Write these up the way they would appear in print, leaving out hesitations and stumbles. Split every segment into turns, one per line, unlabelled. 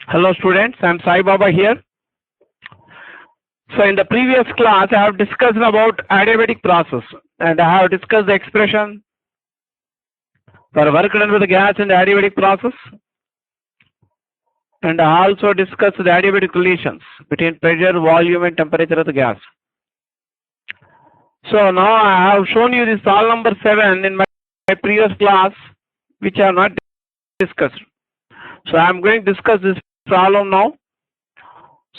Hello students, I am Sai Baba here. So in the previous class I have discussed about adiabatic process and I have discussed the expression for work done with the gas in the adiabatic process, and I also discussed the adiabatic relations between pressure, volume and temperature of the gas. So now I have shown you this problem number 7 in my previous class, which I have not discussed. So I am going to discuss this problem now.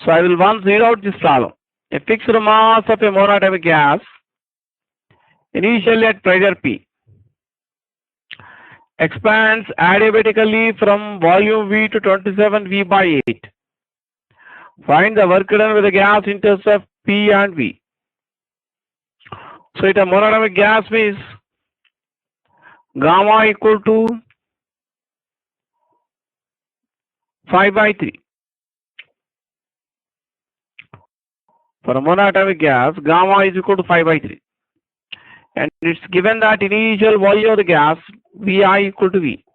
So I will once read out this problem. A fixed mass of a monatomic gas initially at pressure P expands adiabatically from volume V to 27 V by 8. Find the work done with the gas in terms of P and V. So it a monatomic gas means gamma equal to 5 by 3. For a monatomic gas, gamma is equal to 5 by 3. And it's given that initial volume of the gas Vi equal to V.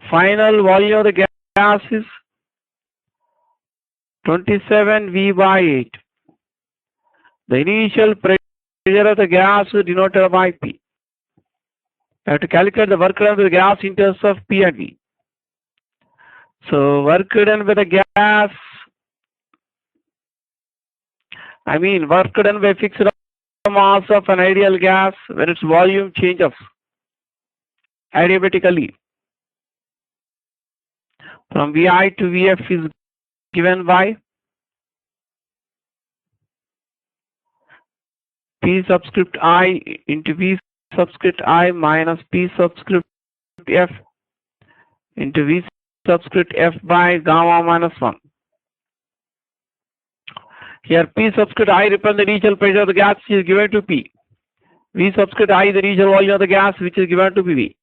Final volume of the gas is 27 V by 8. The initial pressure of the gas is denoted by P. I have to calculate the work done with the gas in terms of P and V. So work done with the gas, work done by fixed mass of an ideal gas when its volume changes adiabatically from Vi to Vf is given by P subscript I into V subscript I minus P subscript F into V subscript F by gamma minus 1. Here P subscript I represents the initial pressure of the gas which is given to P. V subscript I is the initial volume of the gas which is given to PV.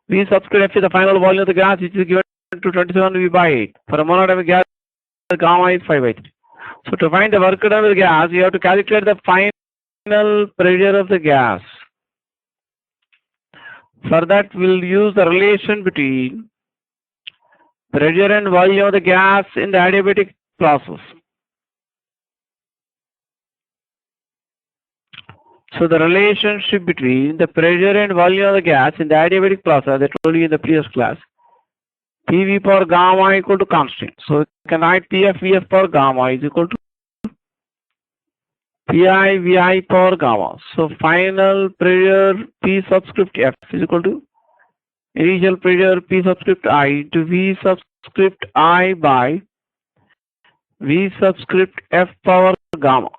V subscript F is the final volume of the gas which is given to 27 V by 8. For a monatomic gas, gamma is 5 by 3. So to find the work done with the gas, you have to calculate the final pressure of the gas. For that, we'll use the relation between pressure and volume of the gas in the adiabatic process. So the relationship between the pressure and volume of the gas in the adiabatic process, I told you in the previous class, PV power gamma equal to constant. So you can write PF VF power gamma is equal to PI VI power gamma. So final pressure P subscript F is equal to initial pressure P subscript I to V subscript I by V subscript F power gamma.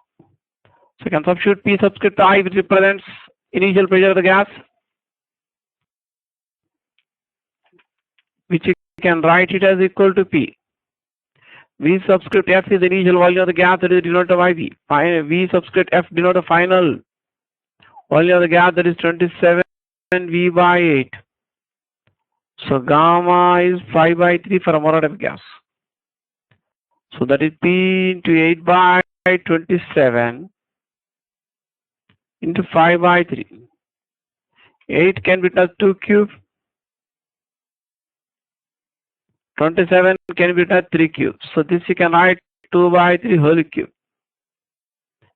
So you can substitute P subscript I, which represents initial pressure of the gas, which you can write it as equal to P. V subscript F is the initial volume of the gas, that is denoted by V. V subscript F denotes the final volume of the gas, that is 27 V by 8. So gamma is 5 by 3 for a monatomic gas. So that is P into 8 by 27 into 5 by 3. 8 can be written as 2 cube. 27 can be written as 3 cube. So this you can write 2 by 3 whole cube.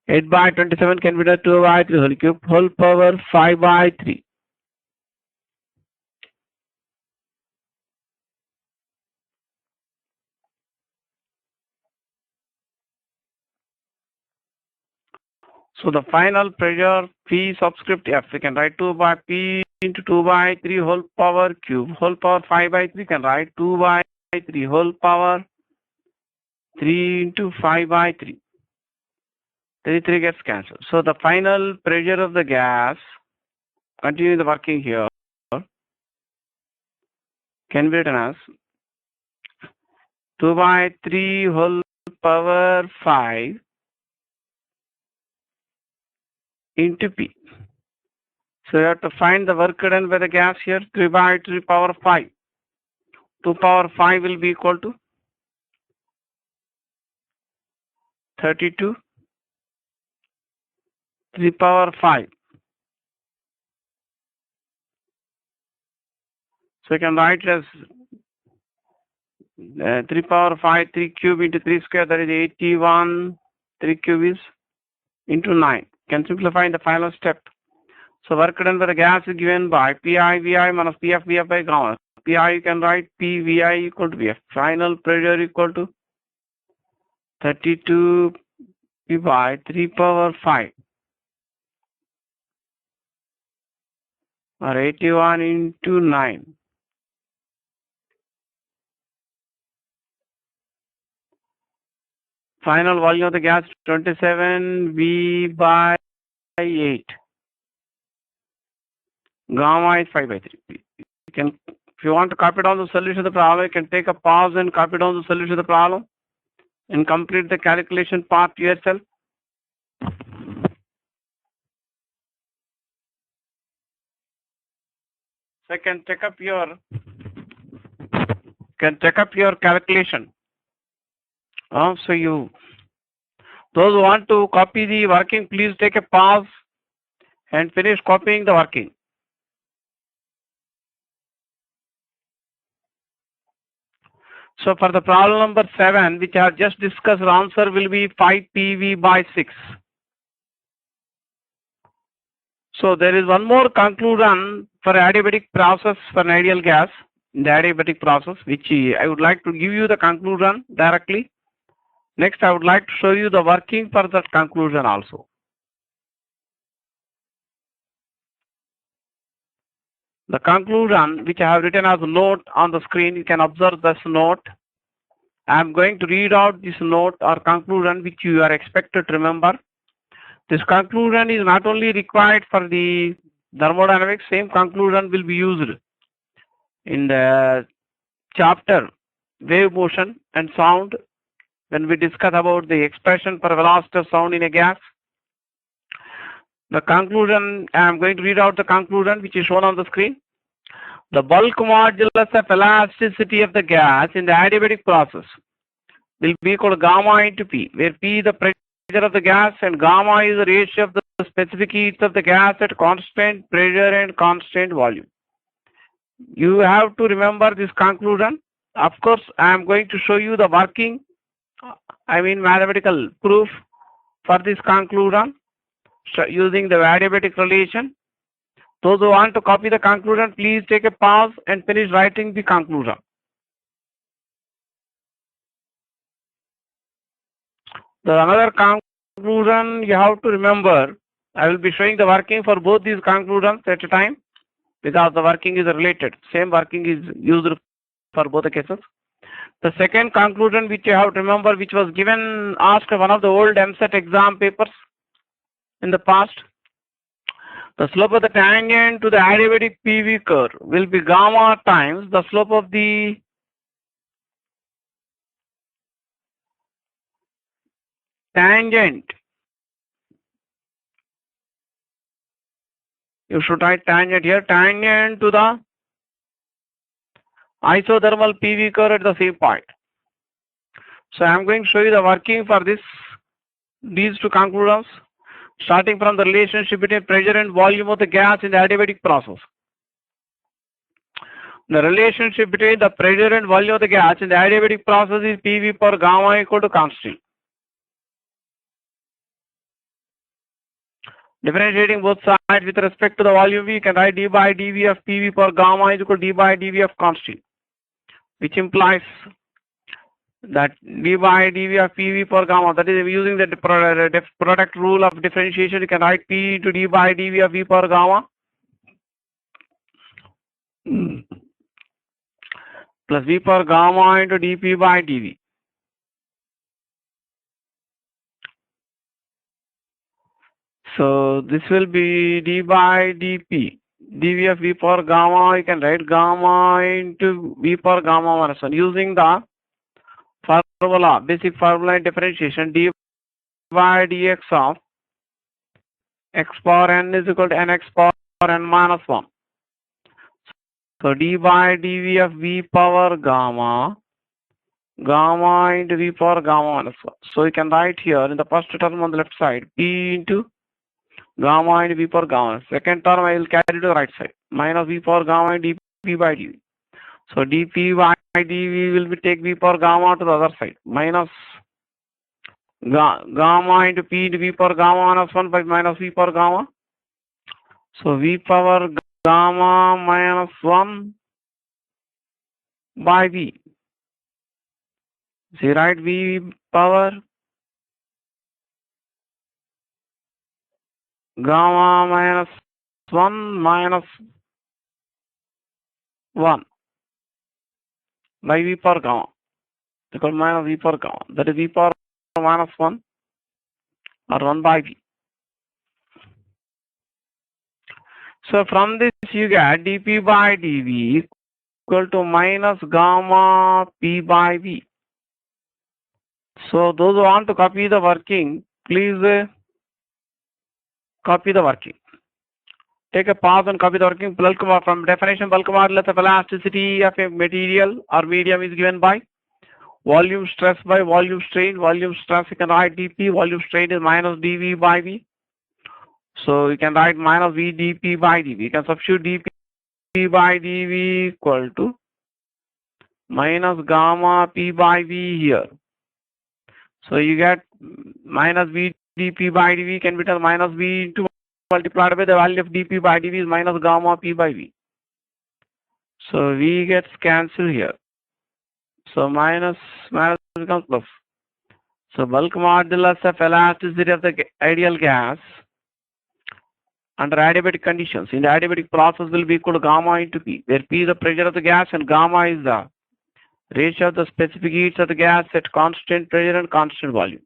8 by 27 can be written 2 by 3 whole cube, whole power 5 by 3. So the final pressure P subscript F, we can write 2 by P into 2 by 3 whole power cube, whole power 5 by 3, can write 2 by 3 whole power 3 into 5 by 3. 3 gets cancelled. So the final pressure of the gas, continue the working here, can be written as 2 by 3 whole power 5 into P. So you have to find the work done by the gas here, 3 by 3 power 5. 2 power 5 will be equal to 32. 3 power 5. So you can write it as 3 power 5, 3 cube into 3 square, that is 81. 3 cube is into 9. Can simplify in the final step. So work done by the gas is given by Pi Vi minus Pf Vf by gamma. Pi you can write P Vi equal to Vf. Final pressure equal to 32 P by 3 power 5 or 81 into 9. Final volume of the gas 27 V by 8. Gamma is 5 by 3. You can, if you want to copy down the solution of the problem, you can take a pause and copy down the solution of the problem and complete the calculation part yourself. So you can check up your calculation. So you, those who want to copy the working, please take a pause and finish copying the working. So for the problem number 7, which I have just discussed, the answer will be 5 PV by 6. So there is one more conclusion for adiabatic process for an ideal gas in the adiabatic process, which I would like to give you the conclusion directly. Next, I would like to show you the working for that conclusion also. The conclusion, which I have written as a note on the screen, you can observe this note. I am going to read out this note or conclusion which you are expected to remember. This conclusion is not only required for the thermodynamics, same conclusion will be used in the chapter wave motion and sound when we discuss about the expression for velocity of sound in a gas. The conclusion, I am going to read out the conclusion which is shown on the screen. The bulk modulus of elasticity of the gas in the adiabatic process will be equal to gamma into P, where P is the pressure of the gas and gamma is the ratio of the specific heat of the gas at constant pressure and constant volume. You have to remember this conclusion. Of course, I am going to show you the working, mathematical proof for this conclusion using the adiabatic relation. Those who want to copy the conclusion, please take a pause and finish writing the conclusion. The another conclusion you have to remember, I will be showing the working for both these conclusions at a time because the working is related. Same working is used for both the cases. The second conclusion which you have to remember, which was given, asked one of the old MSET exam papers in the past. The slope of the tangent to the adiabatic PV curve will be gamma times the slope of the tangent. You should write tangent here, tangent to the isothermal PV curve at the same point. So I am going to show you the working for these two conclusions, starting from the relationship between pressure and volume of the gas in the adiabatic process. The relationship between the pressure and volume of the gas in the adiabatic process is PV per gamma equal to constant. Differentiating both sides with respect to the volume, we can write d by dv of PV per gamma is equal to d by dv of constant, which implies that d by dv of PV per gamma, that is using the product rule of differentiation, you can write P into d by dv of V per gamma plus V per gamma into dP by dV. So this will be d by dP, dV of V per gamma, you can write gamma into V per gamma minus 1 using the formula, basic formula in differentiation, d by dx of x power n is equal to nx power n minus 1. So d by dv of V power gamma, gamma into V power gamma minus 1. So you can write here in the first term on the left side, P into gamma into V power gamma. Second term I will carry to the right side, minus V power gamma into dP by dV. So dP by dV will be take V power gamma to the other side minus gamma into P into V power gamma minus 1 by minus V power gamma. So V power gamma minus 1 by V. So write V power gamma minus 1 minus 1 by V power gamma. Because minus V power gamma. That is V power minus 1 or 1 by V. So from this you get dP by dV equal to minus gamma P by V. So those who want to copy the working, please copy the working. Take a pause and copy the working. From definition, bulk modulus of elasticity of a material or medium is given by volume stress by volume strain. Volume stress you can write dP, volume strain is minus dV by V. So you can write minus V dP by dV. You can substitute dP by dV equal to minus gamma P by V here. So you get minus V dP by dV can be written minus V into multiplied by the value of dP by dV is minus gamma P by V. So V gets cancelled here. So minus becomes plus. So bulk modulus of elasticity of the ideal gas under adiabatic conditions in the adiabatic process will be equal to gamma into P, where P is the pressure of the gas and gamma is the ratio of the specific heats of the gas at constant pressure and constant volume.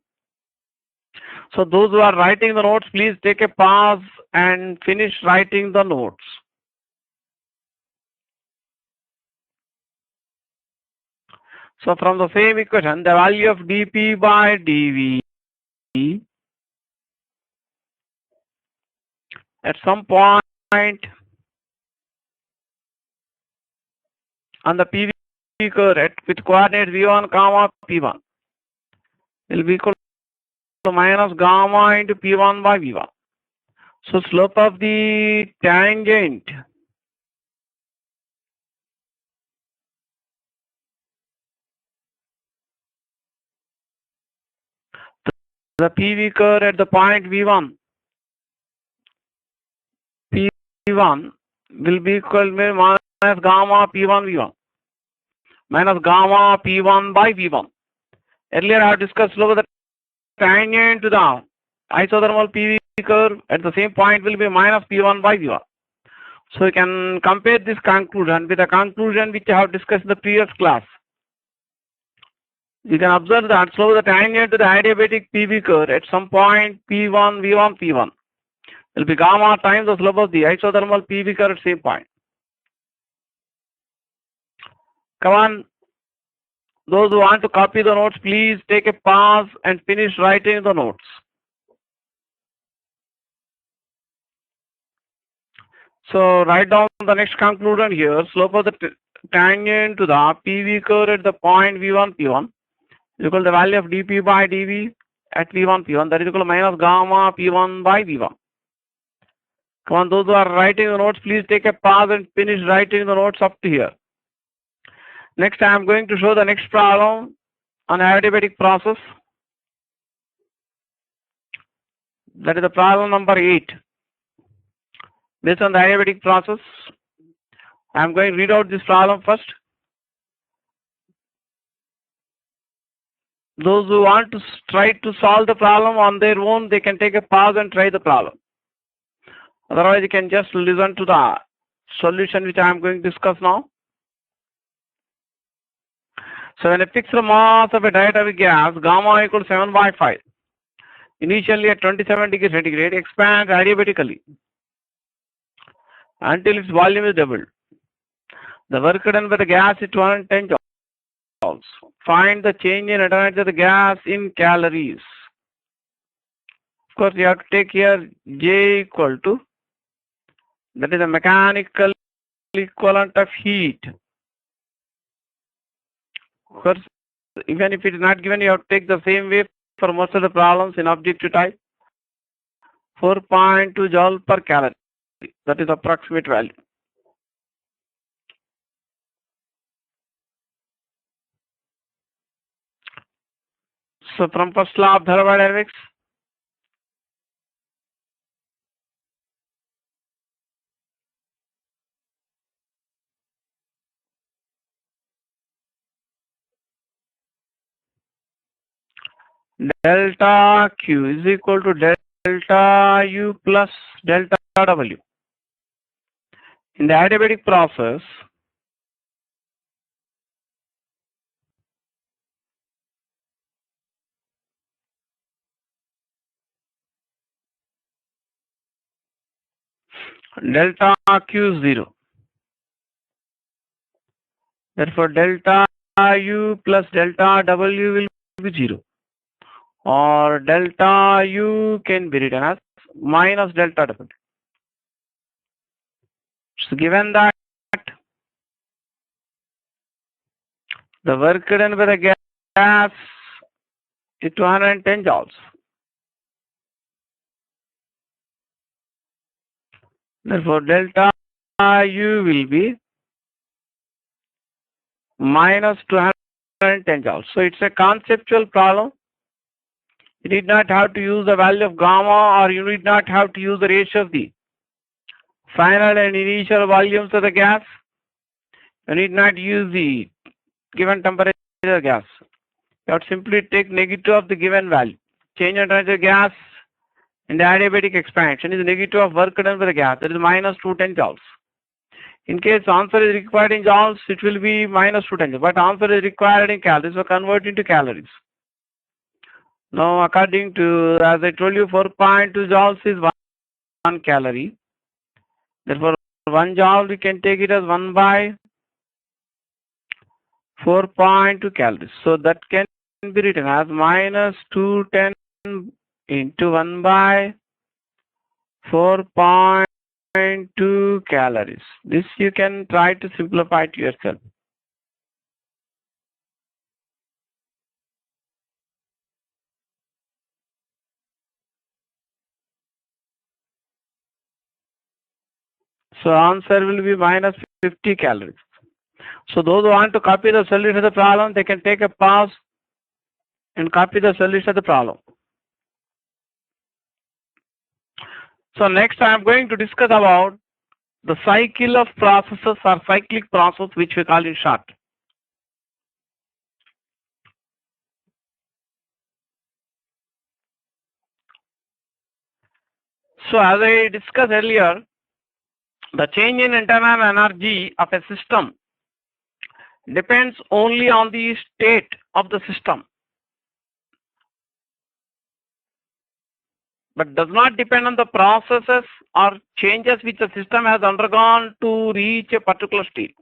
So those who are writing the notes, please take a pause and finish writing the notes. So from the same equation, the value of dP by dV at some point on the PV curve with coordinates V1 comma P1 will be equal to minus gamma into P1 by V1. So slope of the tangent the PV curve at the point V1 P1 will be equal to minus gamma P1 V1 minus gamma P1 by V1. Earlier I have discussed slope of the tangent to the isothermal PV curve at the same point will be minus P1 by V1. So you can compare this conclusion with the conclusion which I have discussed in the previous class. You can observe that slope of the tangent to the adiabatic PV curve at some point P1, V1, P1 will be gamma times the slope of the isothermal PV curve at same point. Come on, those who want to copy the notes, please take a pause and finish writing the notes. So write down the next conclusion here. Slope of the tangent to the PV curve at the point V1, P1 is equal to the value of dP by dV at V1, P1, that is equal to minus gamma P1 by V1. Come on, those who are writing the notes, please take a pause and finish writing the notes up to here. Next, I am going to show the next problem on adiabatic process. That is the problem number 8. Based on the adiabatic process, I am going to read out this problem first. Those who want to try to solve the problem on their own, they can take a pause and try the problem. Otherwise, you can just listen to the solution which I am going to discuss now. So when a fixed mass of a diatomic gas, gamma equals 7 by 5, initially at 27 degrees centigrade, expands adiabatically until its volume is doubled. The work done by the gas is 210 joules. Find the change in energy of the gas in calories. Of course, you have to take here J equal to, that is the mechanical equivalent of heat. Of course, even if it is not given, you have to take the same way for most of the problems in objective type. 4.2 joule per calorie. That is approximate value. So from first law of thermodynamics, delta Q is equal to delta U plus delta W. In the adiabatic process, delta Q is 0. Therefore, delta U plus delta W will be 0. Or delta U can be written as minus delta W. So given that the work done by the gas is 210 joules. Therefore, delta U will be minus 210 joules. So it's a conceptual problem. You need not have to use the value of gamma, or you need not have to use the ratio of the final and initial volumes of the gas. You need not use the given temperature gas. You have to simply take negative of the given value. Change in temperature gas in the adiabatic expansion is negative of work done by the gas. That is minus 210 joules. In case answer is required in joules, it will be minus 210. But answer is required in calories, so convert into calories. Now, according to, as I told you, 4.2 joules is 1 calorie. Therefore, 1 joule we can take it as 1 by 4.2 calories. So that can be written as minus 210 into 1 by 4.2 calories. This you can try to simplify to yourself. So answer will be minus 50 calories. So those who want to copy the solution of the problem, they can take a pause and copy the solution of the problem. So next I am going to discuss about the cycle of processes or cyclic process, which we call in short. So as I discussed earlier, the change in internal energy of a system depends only on the state of the system, but does not depend on the processes or changes which the system has undergone to reach a particular state.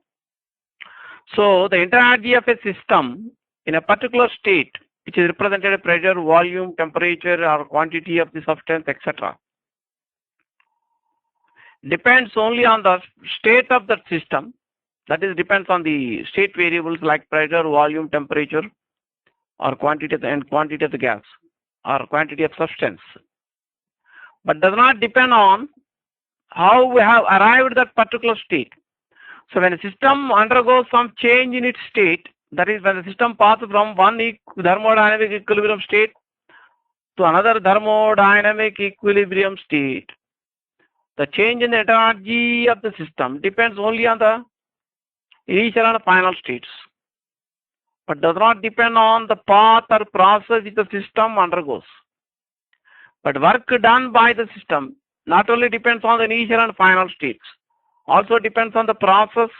So the internal energy of a system in a particular state, which is represented as pressure, volume, temperature, or quantity of the substance, etc., depends only on the state of that system. That is, depends on the state variables like pressure, volume, temperature, or quantity of the gas, or quantity of substance, but does not depend on how we have arrived at that particular state. So when a system undergoes some change in its state, that is, when the system passes from one thermodynamic equilibrium state to another thermodynamic equilibrium state, the change in the energy of the system depends only on the initial and final states, but does not depend on the path or process which the system undergoes. But work done by the system not only depends on the initial and final states, also depends on the process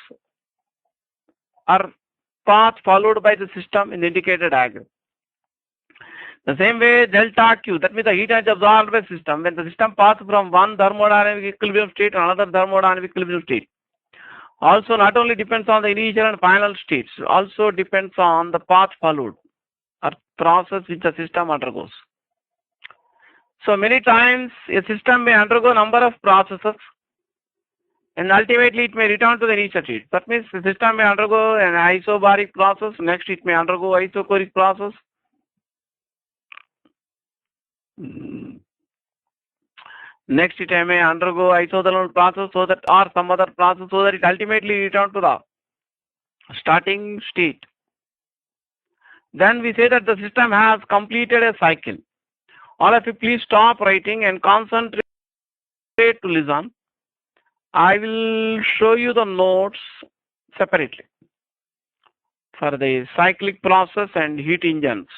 or path followed by the system in the indicated diagram. The same way, delta Q, that means the heat energy absorbed by system, when the system passes from one thermodynamic equilibrium state to another thermodynamic equilibrium state, also not only depends on the initial and final states, also depends on the path followed or process which the system undergoes. So many times a system may undergo a number of processes and ultimately it may return to the initial state. That means the system may undergo an isobaric process, next it may undergo isochoric process, next it may undergo isothermal process, so that, or some other process, so that it ultimately return to the starting state. then we say that the system has completed a cycle. All of you please stop writing and concentrate to listen. I will show you the notes separately for the cyclic process and heat engines.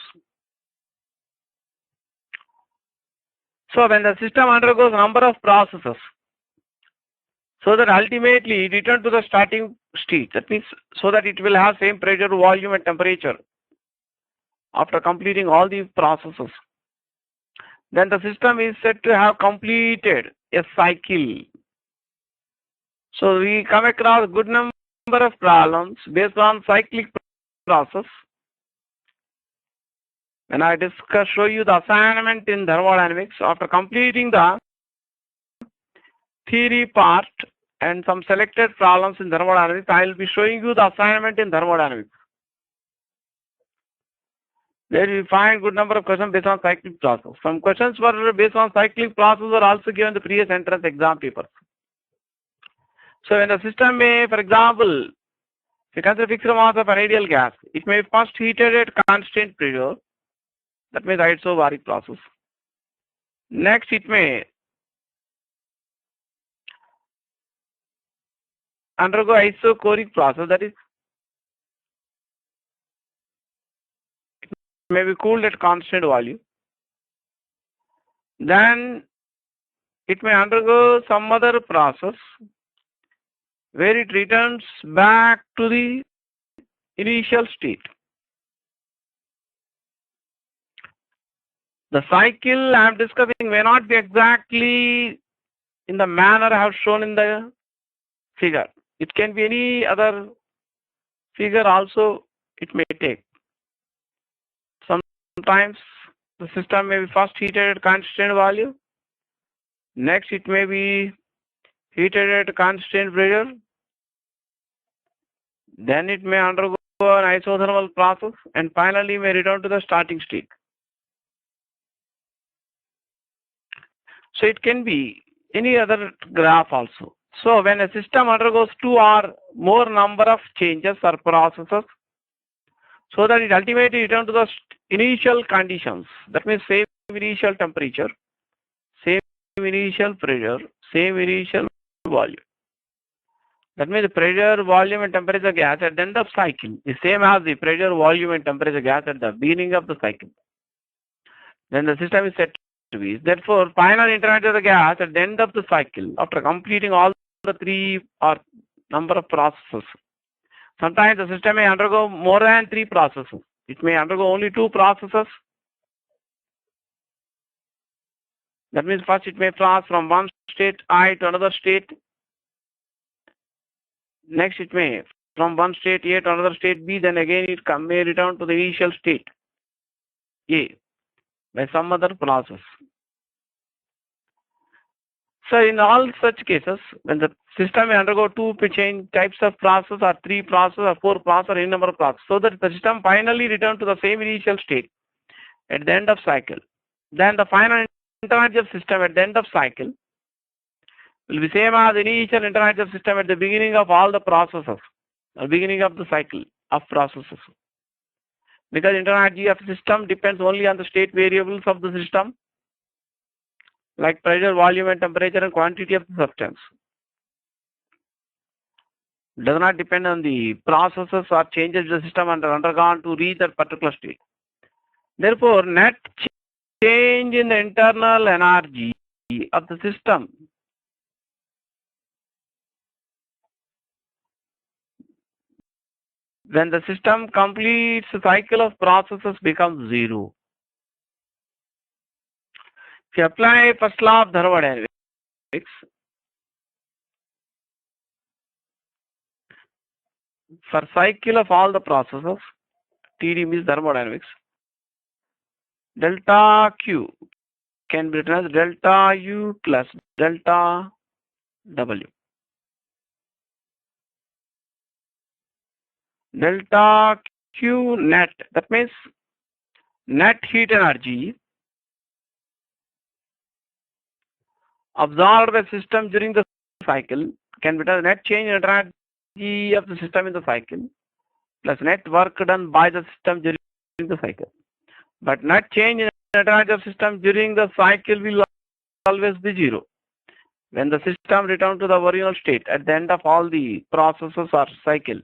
So when the system undergoes number of processes, so that ultimately it return to the starting state, that means so that it will have same pressure, volume and temperature after completing all these processes, then the system is said to have completed a cycle. So we come across a good number of problems based on cyclic process. When I show you the assignment in thermodynamics, after completing the theory part and some selected problems in thermodynamics, I will be showing you the assignment in thermodynamics. There you find good number of questions based on cyclic process. Some questions were based on cyclic process were also given the previous entrance exam papers. So when the system may, for example, if you consider fixed mass of an ideal gas, it may first heated at constant pressure. That means isobaric process. Next, it may undergo isochoric process, that is, it may be cooled at constant volume. Then it may undergo some other process where it returns back to the initial state. The cycle I am discussing may not be exactly in the manner I have shown in the figure. It can be any other figure also it may take. Sometimes the system may be first heated at constant volume. Next it may be heated at constant pressure. Then it may undergo an isothermal process and finally may return to the starting state. So it can be any other graph also. So when a system undergoes two or more number of changes or processes, so that it ultimately returns to the initial conditions, that means same initial temperature, same initial pressure, same initial volume. That means the pressure, volume and temperature gas at the end of cycle is same as the pressure, volume and temperature gas at the beginning of the cycle. Then the system is said to be. Therefore, final internet of the gas at the end of the cycle after completing all the three or number of processes. Sometimes the system may undergo more than three processes. It may undergo only two processes. That means first it may pass from one state I to another state. Next it may from one state A to another state B. Then again it may return to the initial state A by some other process. So in all such cases, when the system may undergo two types of process or three process or four process or any number of process, so that the system finally return to the same initial state at the end of cycle, then the final energy of system at the end of cycle will be same as initial energy of system at the beginning of all the processes, or beginning of the cycle of processes. Because energy of system depends only on the state variables of the system, like pressure, volume and temperature and quantity of the substance. It does not depend on the processes or changes the system undergone to reach that particular state. Therefore, net change in the internal energy of the system when the system completes the cycle of processes becomes zero. If you apply first law of thermodynamics, for cycle of all the processes, TD means thermodynamics, delta Q can be written as delta U plus delta W. Delta Q net, that means net heat energy absorbed by system during the cycle can be the net change in energy of the system in the cycle plus net work done by the system during the cycle. But net change in energy of system during the cycle will always be zero. When the system returns to the original state at the end of all the processes or cycle.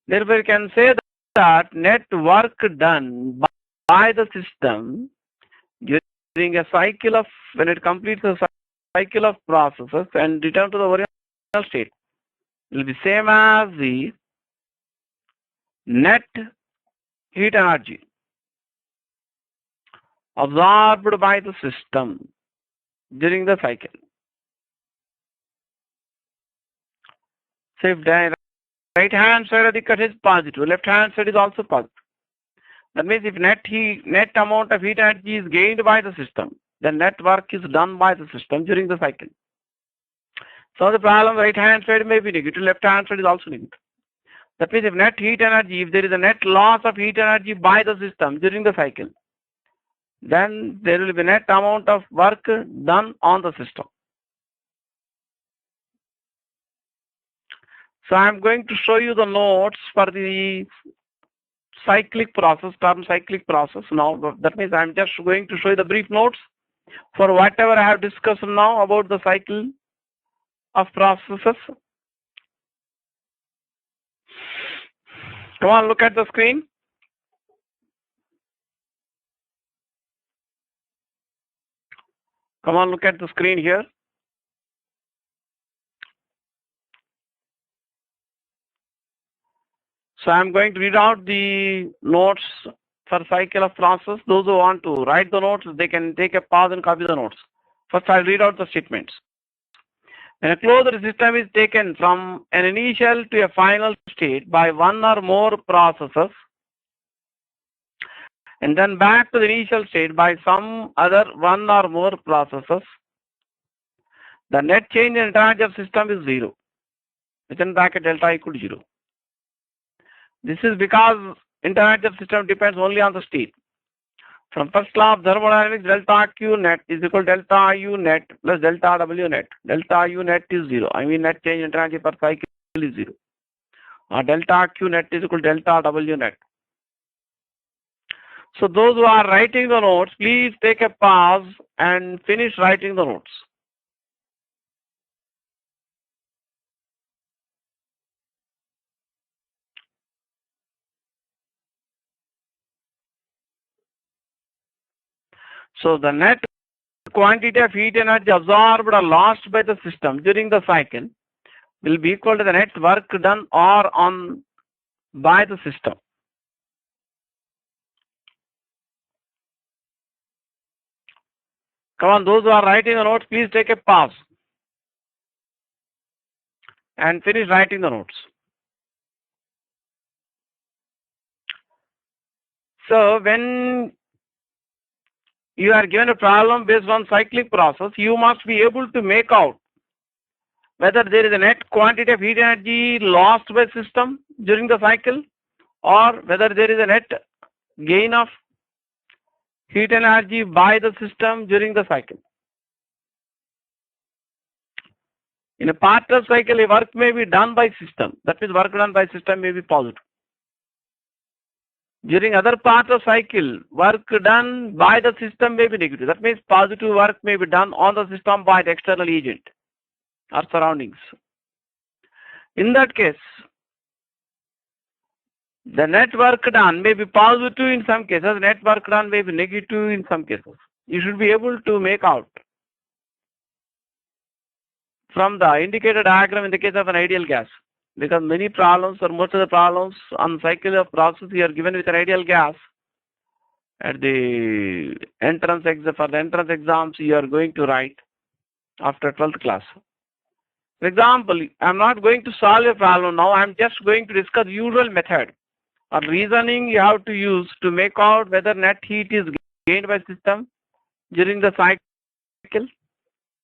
Therefore, you can say that net work done by the system during a cycle of, when it completes a cycle of processes and return to the original state, will be same as the net heat energy absorbed by the system during the cycle. So if the right hand side of the cut is positive, left hand side is also positive. That means if net amount of heat energy is gained by the system, then net work is done by the system during the cycle. So the problem, right hand side may be negative, left hand side is also negative. That means if net heat energy, if there is a net loss of heat energy by the system during the cycle, then there will be net amount of work done on the system. So I am going to show you the notes for the cyclic process, term cyclic process now. That means I am just going to show you the brief notes for whatever I have discussed now about the cycle of processes. Come on, look at the screen. Come on, look at the screen here. So I'm going to read out the notes for cycle of process. Those who want to write the notes, they can take a pause and copy the notes. First, I'll read out the statements. When a closed system is taken from an initial to a final state by one or more processes, and then back to the initial state by some other one or more processes, the net change in energy of system is zero. Within bracket delta equal to 0. This is because energy of system depends only on the state. From first law of thermodynamics, delta Q net is equal to delta U net plus delta W net. Delta U net is 0. I mean net change in energy per cycle is 0. Delta Q net is equal to delta W net. So those who are writing the notes, please take a pause and finish writing the notes. So the net quantity of heat energy absorbed or lost by the system during the cycle will be equal to the net work done or on by the system. Come on, those who are writing the notes, please take a pause and finish writing the notes. So when you are given a problem based on cyclic process, you must be able to make out whether there is a net quantity of heat energy lost by system during the cycle or whether there is a net gain of heat energy by the system during the cycle. In a part of cycle, a work may be done by system. That means work done by system may be positive. During other part of cycle, work done by the system may be negative. That means positive work may be done on the system by the external agent or surroundings. In that case, the net work done may be positive in some cases, net work done may be negative in some cases. You should be able to make out from the indicated diagram in the case of an ideal gas. Because many problems or most of the problems on cycle of process you are given with an ideal gas at the entrance exam. For the entrance exams you are going to write after 12th class. For example, I am not going to solve a problem now. I am just going to discuss the usual method or reasoning you have to use to make out whether net heat is gained by system during the cycle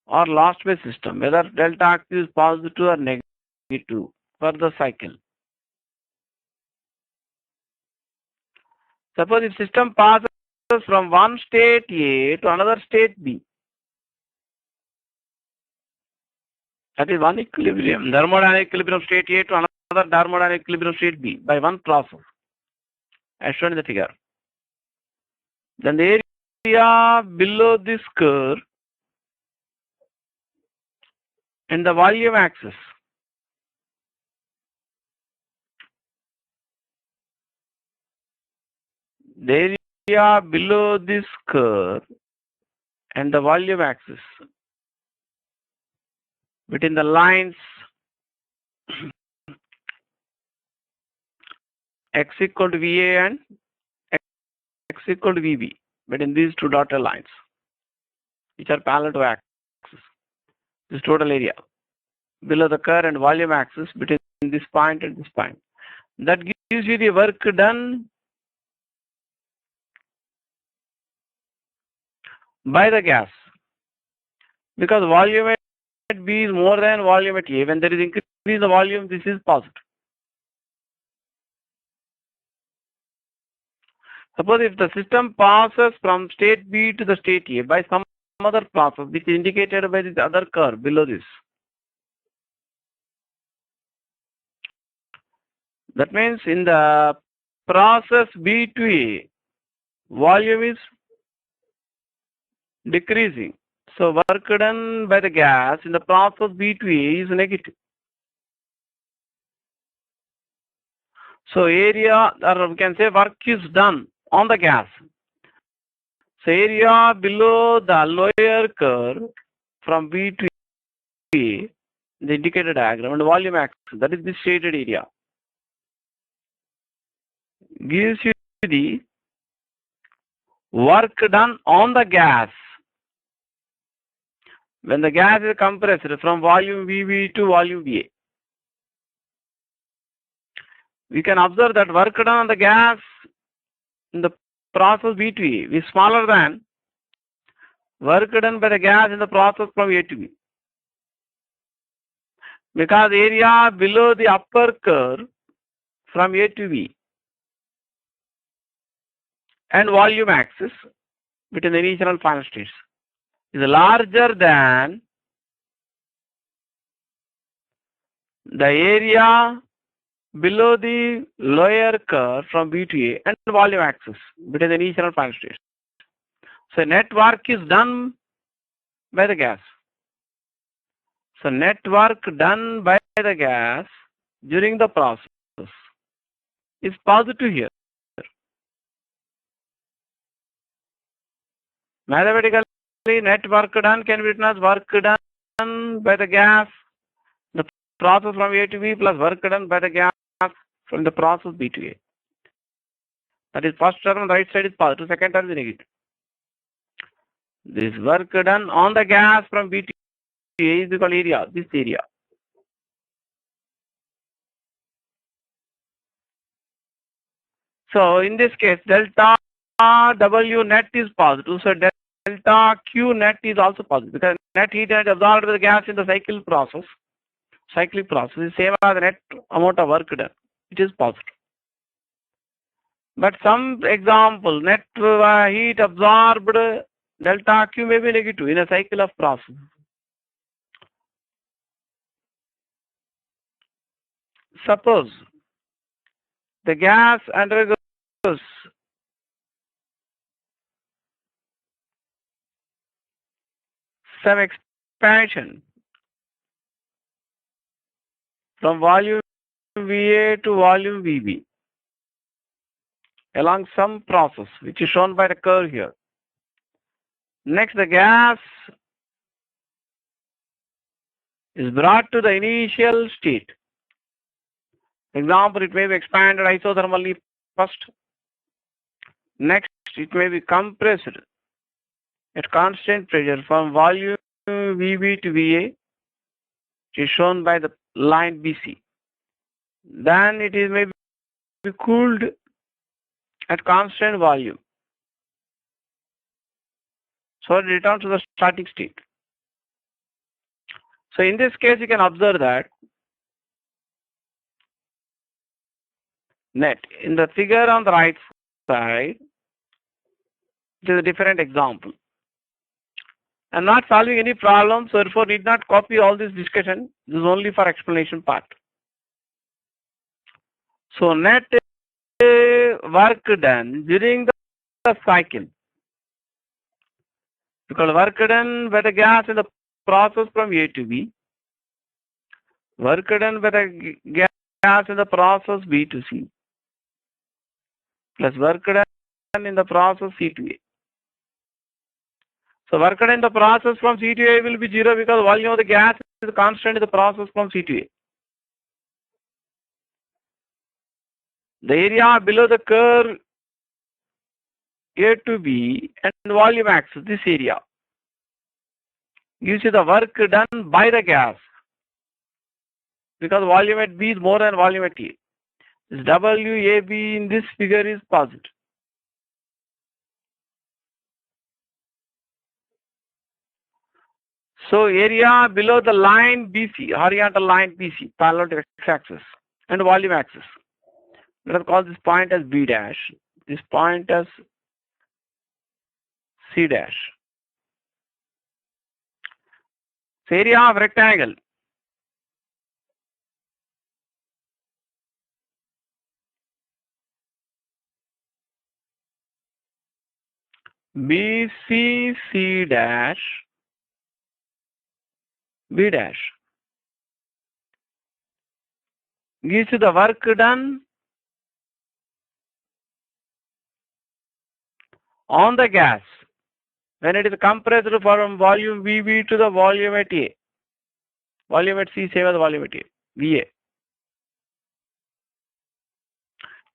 or lost by system, whether delta Q is positive or negative for the cycle. Suppose if system passes from one state A to another state B, that is one equilibrium, thermodynamic equilibrium state A to another thermodynamic equilibrium state B by one process. as shown in the figure. Then the area below this curve and the volume axis. The area below this curve and the volume axis between the lines x equal to VA and x equal to VB, between these two dotted lines which are parallel to axis. This total area below the curve and volume axis between this point and this point. That gives you the work done by the gas, because volume at B is more than volume at A. When there is increase in the volume, this is positive. Suppose if the system passes from state B to the state A by some other process which is indicated by this other curve below this. That means in the process B to A, volume is decreasing. So work done by the gas in the process B to A is negative. So area, or we can say work is done on the gas. So area below the lower curve from B to A, the indicated diagram, and volume axis, that is the shaded area, gives you the work done on the gas when the gas is compressed from volume VB to volume VA. We can observe that work done on the gas in the process B to A is smaller than work done by the gas in the process from A to B, because area below the upper curve from A to B and volume axis between the initial and final states is larger than the area below the lower curve from B to A and volume axis between the initial and final states. So net work is done by the gas. So net work done by the gas during the process is positive here. Mathematically, net work done can be written as work done by the gas, the process from A to B, plus work done by the gas from the process B to A. That is, first term on the right side is positive, second term is negative. This work done on the gas from B to A is equal area, this area. So in this case, delta W net is positive. So delta Q net is also positive, because net heat energy absorbed by the gas in the cyclic process is same as the net amount of work done. It is positive. But some example, net heat absorbed delta Q may be negative in a cycle of process. Suppose the gas undergoes some expansion from volume VA to volume VB along some process which is shown by the curve here. Next, the gas is brought to the initial state. Example, it may be expanded isothermally first. Next, it may be compressed at constant pressure from volume VB to VA, which is shown by the line BC. Then it is may be cooled at constant volume, so it returns to the static state. So in this case, you can observe that net in the figure on the right side, it is a different example. I'm not solving any problem, so therefore need not copy all this discussion. This is only for explanation part. So net work done during the cycle. Because work done by the gas in the process from A to B. Work done by the gas in the process B to C. Plus work done in the process C to A. So work done in the process from C to A will be 0 because volume of the gas is constant in the process from C to A. The area below the curve A to B and volume axis, this area, you see the work done by the gas because volume at B is more than volume at A. This WAB in this figure is positive. So area below the line BC, horizontal line BC, parallel to x-axis and volume axis. Let us call this point as B dash, this point as C dash. So area of rectangle. BC C dash B dash gives you the work done on the gas when it is compressed from volume VB to the volume at A. Volume at C same as volume at A, VA.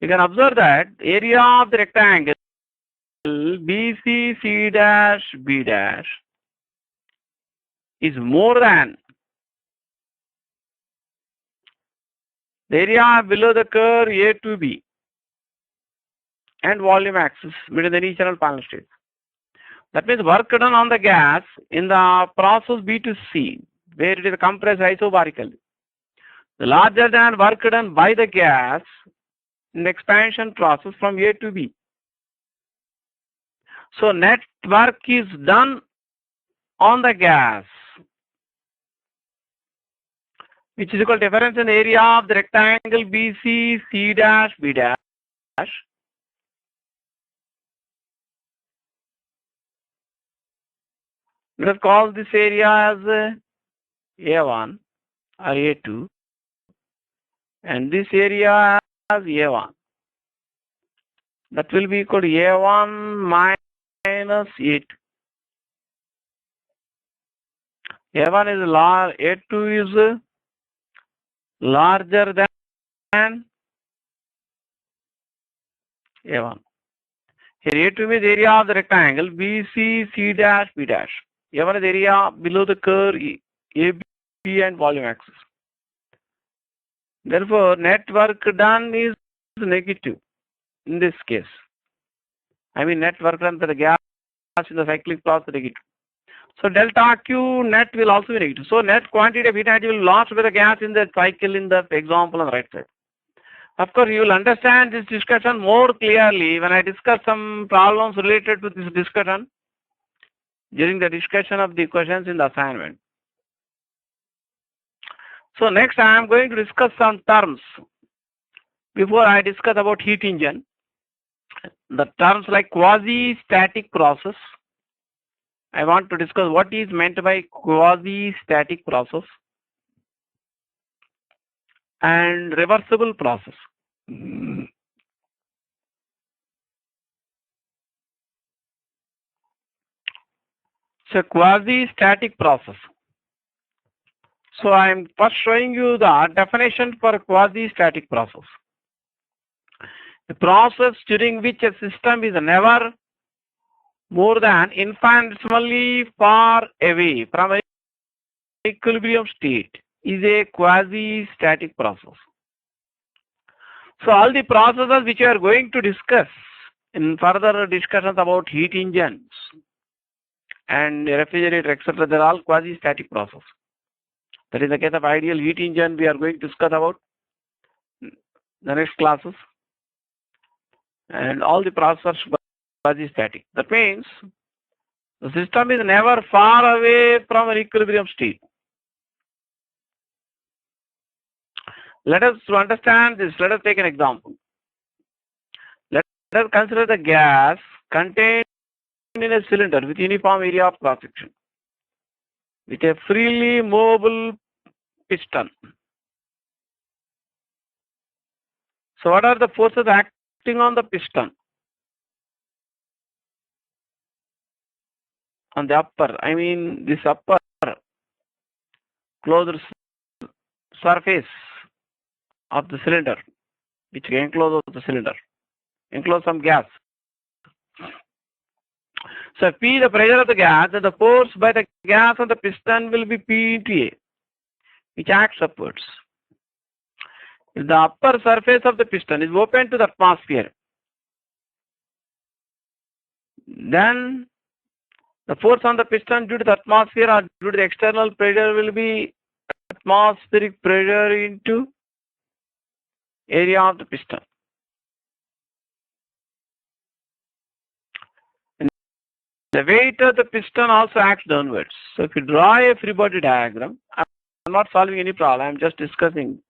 You can observe that area of the rectangle BC C dash B dash is more than the area below the curve A to B and volume axis between the initial and final state. That means work done on the gas in the process B to C, where it is compressed isobarically, the larger than work done by the gas in the expansion process from A to B. So net work is done on the gas, which is equal to difference in the area of the rectangle BC C dash B dash. Let us call this area as A1 or A2 and this area as A1. That will be equal to A1 minus A2. A1 is large, A2 is larger than A1. Here A2 means area of the rectangle BC C dash B dash. A1 is area below the curve AB and volume axis. Therefore, net work done is negative in this case. I mean net work done by the gas in the cyclic process is negative. So delta Q net will also be negative. So net quantity of heat energy will lost by the gas in the cycle in the example on the right side. Of course, you will understand this discussion more clearly when I discuss some problems related to this discussion during the discussion of the questions in the assignment. So next I am going to discuss some terms before I discuss about heat engine. The terms like quasi-static process. I want to discuss what is meant by quasi-static process and reversible process. So quasi-static process. So I am first showing you the definition for quasi-static process. A process during which a system is never more than infinitesimally far away from an equilibrium state is a quasi-static process. So all the processes which we are going to discuss in further discussions about heat engines and refrigerator, etc., they are all quasi-static processes. That is the case of ideal heat engine we are going to discuss about the next classes. And all the processes are quasi-static. That means the system is never far away from an equilibrium state. Let us, to understand this, let us take an example. Let consider the gas contained in a cylinder with uniform area of cross section with a freely movable piston. So what are the forces acting on the piston? On the upper, I mean this upper closed surface of the cylinder, which encloses the cylinder, enclose some gas. So P, the pressure of the gas, and the force by the gas on the piston will be P into A, which acts upwards. If the upper surface of the piston is open to the atmosphere, then the force on the piston due to the atmosphere or due to the external pressure will be atmospheric pressure into area of the piston. And the weight of the piston also acts downwards. So if you draw a free body diagram, I'm not solving any problem, I'm just discussing.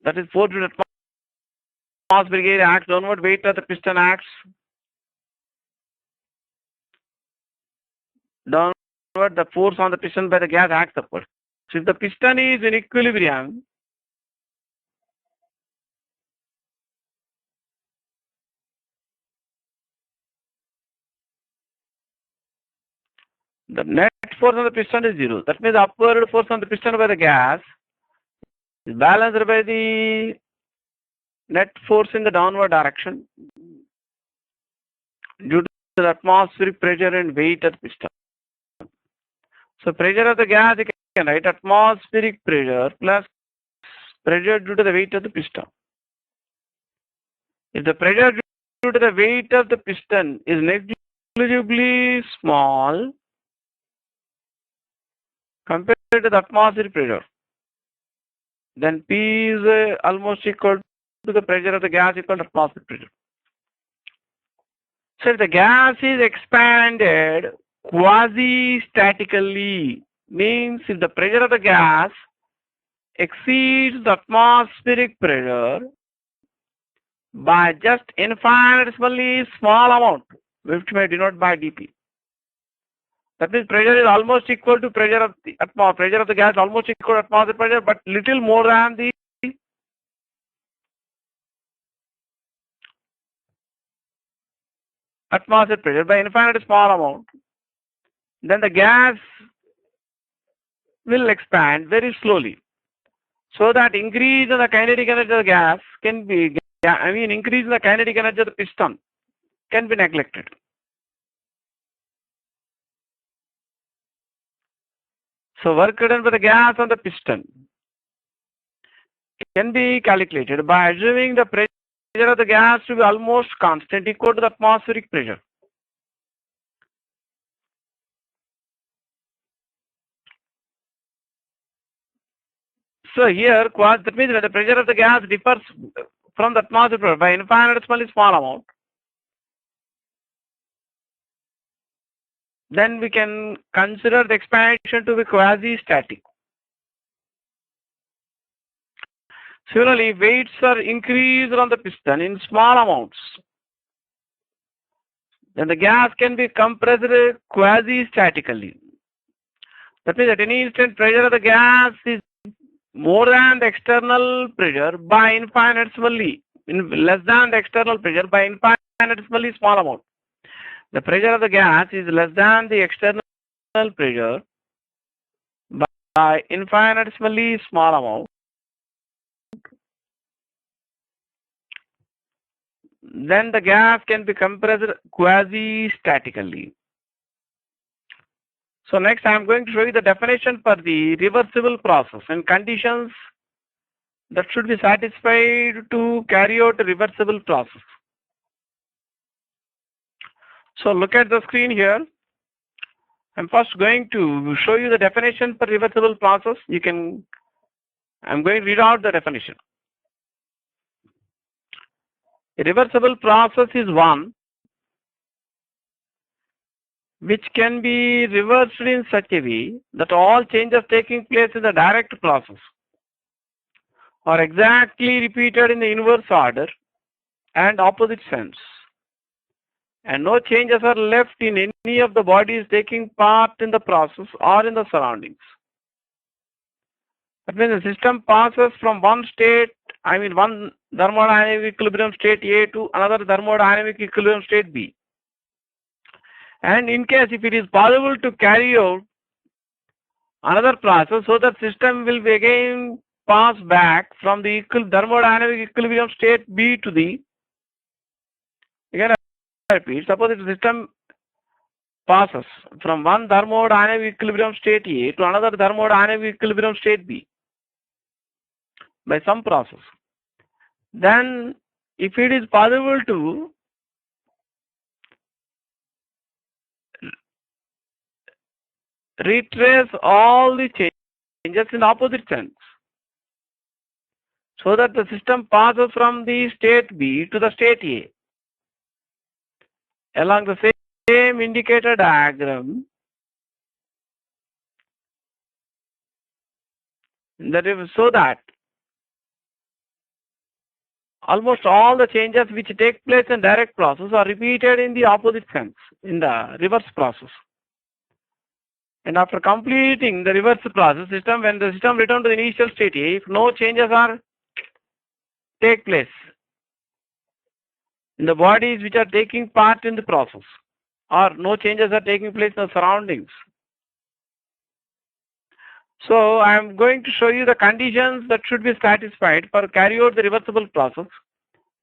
That is force due to atmospheric area acts downward, weight of the piston acts downward, the force on the piston by the gas acts upward. So if the piston is in equilibrium, the net force on the piston is 0. That means the upward force on the piston by the gas is balanced by the net force in the downward direction due to the atmospheric pressure and weight of the piston. So pressure of the gas, you can write atmospheric pressure plus pressure due to the weight of the piston. If the pressure due to the weight of the piston is negligibly small compared to the atmospheric pressure, then P is almost equal to the pressure of the gas equal to atmospheric pressure. So if the gas is expanded quasi-statically, means if the pressure of the gas exceeds the atmospheric pressure by just infinitesimally small amount, which may denote by dP. That means pressure is almost equal to pressure of the gas is almost equal to atmospheric pressure, but little more than the atmospheric pressure by infinite small amount. Then the gas will expand very slowly, so that increase in the kinetic energy of the gas can be, increase in the kinetic energy of the piston can be neglected. So work done by the gas on the piston can be calculated by assuming the pressure of the gas to be almost constant, equal to the atmospheric pressure. So here, that means that the pressure of the gas differs from the atmospheric pressure by infinitesimally small amount. Then we can consider the expansion to be quasi-static. Similarly, weights are increased on the piston in small amounts, then the gas can be compressed quasi-statically. That means at any instant pressure of the gas is more than the external pressure by infinitesimally, less than the external pressure by infinitesimally small amount. The pressure of the gas is less than the external pressure by infinitesimally small amount. Then the gas can be compressed quasi-statically. So next I am going to show you the definition for the reversible process and conditions that should be satisfied to carry out a reversible process. So look at the screen here. I'm first going to show you the definition for reversible process. I'm going to read out the definition. A reversible process is one which can be reversed in such a way that all changes taking place in the direct process are exactly repeated in the inverse order and opposite sense, and no changes are left in any of the bodies taking part in the process or in the surroundings. That means the system passes from one state, one thermodynamic equilibrium state A to another thermodynamic equilibrium state B. And in case if it is possible to carry out another process, so that system will be again pass back from the thermodynamic equilibrium state B to the, again I repeat, suppose the system passes from one thermodynamic equilibrium state A to another thermodynamic equilibrium state B by some process. Then if it is possible to retrace all the changes in opposite sense, so that the system passes from the state B to the state A along the same indicator diagram, so that almost all the changes which take place in direct process are repeated in the opposite sense, in the reverse process. And after completing the reverse process, when the system returns to the initial state A, if no changes take place in the bodies which are taking part in the process, or no changes are taking place in the surroundings. So I am going to show you the conditions that should be satisfied for carry out the reversible process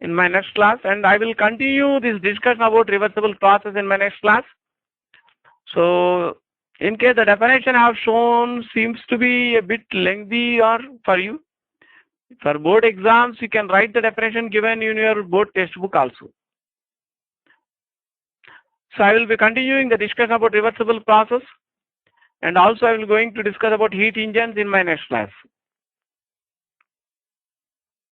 in my next class, and I will continue this discussion about reversible process in my next class. So in case the definition I have shown seems to be a bit lengthy or for you, for board exams you can write the definition given in your board textbook also. So I will be continuing the discussion about reversible process, and also I will going to discuss about heat engines in my next class.